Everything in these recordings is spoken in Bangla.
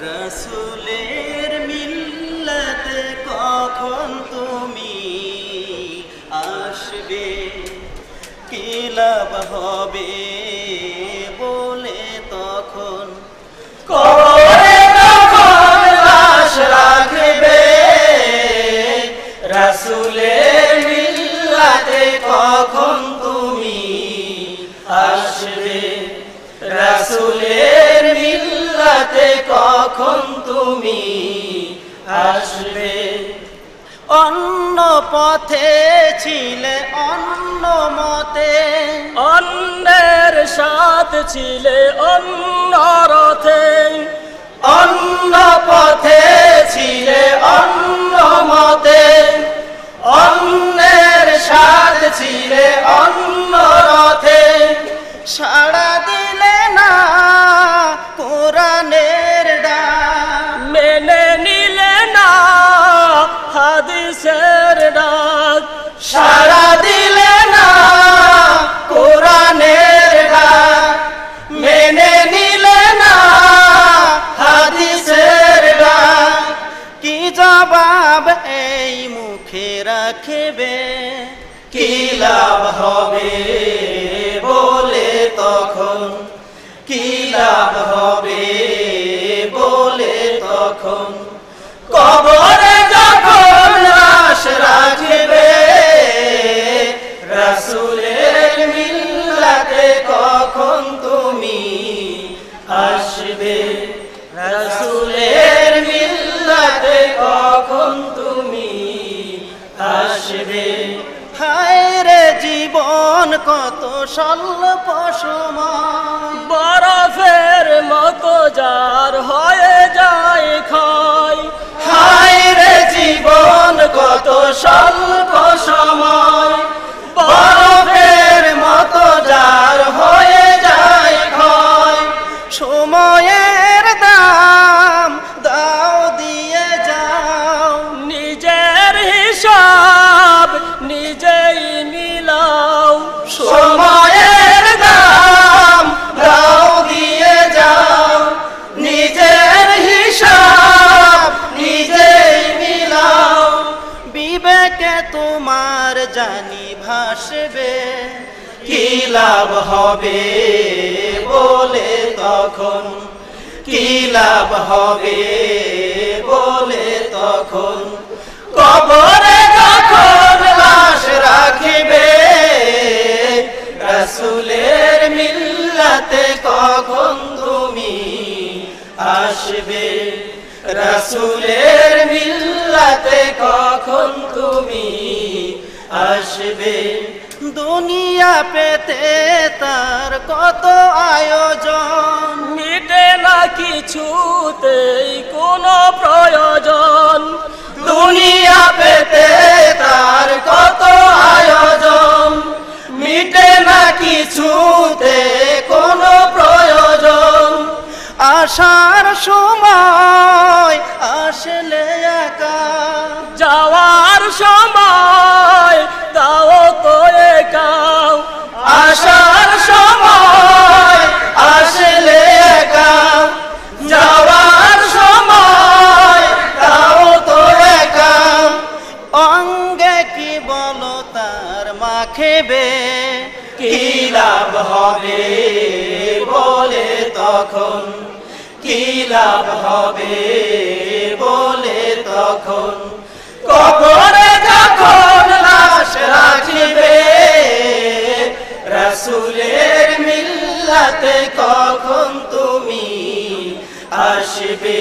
রাসূলের মিল্লাতে কখন তুমি আসবে, কি লাভ হবে বলে তখন কবরে তখন লাশ রাখবে। রাসূলের মিল্লাতে কখন তুমি আসবে, রাসূলের মিল্লাতে কখন তুমি আসবে। অন্য পথে ছিলে অন্য মতে, অন্যের সাথে ছিলে অন্য রথে, অন্য পথে ছিলে অন্য মতে, অন্যের সাথে ছিলে অন্য রথে। সাড়া দিলে না কোরআনের ডাক, মেনে নিলে না হাদিসের ডাক। সাড়া দিলে না কোরআনের ডাক, মেনে নিলে না হাদিসের ডাক। কি জবাব এই মুখে রাখবে, কি লাভ হবে বলে তখন, কি লাভ হবে বলে তখন কবরে যখন লাশ রাখবে। রাসূলের মিল্লাতে কখন তুমি আসবে, রাসূলের মিল্লাতে কখন তুমি আসবে। হায় রে জীবন কত স্বল্প সময়, বরফের মতো যার হয়ে যায় ক্ষয়। হায় রে জীবন কত স্বল্প সময়, বরফের মতো যার হয়ে যায় ক্ষয়। সময়ের দাম দাও দিয়ে যাও, নিজের হিসাব নিজেই মিলাও। সময়ের দাম দাও দিয়ে যাও, নিজের হিসাব নিজেই মিলাও। বিবেকে তোমার জানি ভাসবে, কি লাভ হবে বলে তখন, কি লাভ হবে বলে তখন কবরে যখন লাশ রাখবে। রাসূলের মিল্লাতে কখন তুমি আসবে, রাসূলের মিল্লাতে কখন তুমি আসবে। দুনিয়া পেতে তার কত আয়োজন, মিটে না কিছুতেই কোনো প্রয়োজন। দুনিয়া পেতে তার কত আয়োজন, মিটে না কিছুতে কোনো প্রয়োজন। আসার সময় আসলে একা, যাওয়ার সময় তাও তো একাও। আসার সময় আসলে একা, যাওয়ার সময় তাও তো একা। অঙ্গে কি বলো তার মাখেবে, কি লাভ হবে বলে তখন, কি লাভ হবে বলে তখন কবরে যখন লাশ রাখবে। রাসূলের মিল্লাতে কখন তুমি আসবে,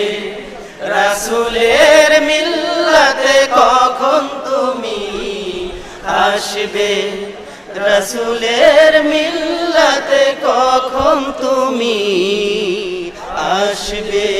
রাসূলের মিল্লাতে কখন তুমি আসবে, রাসূলের মিল্লাতে কখন তুমি আসবে।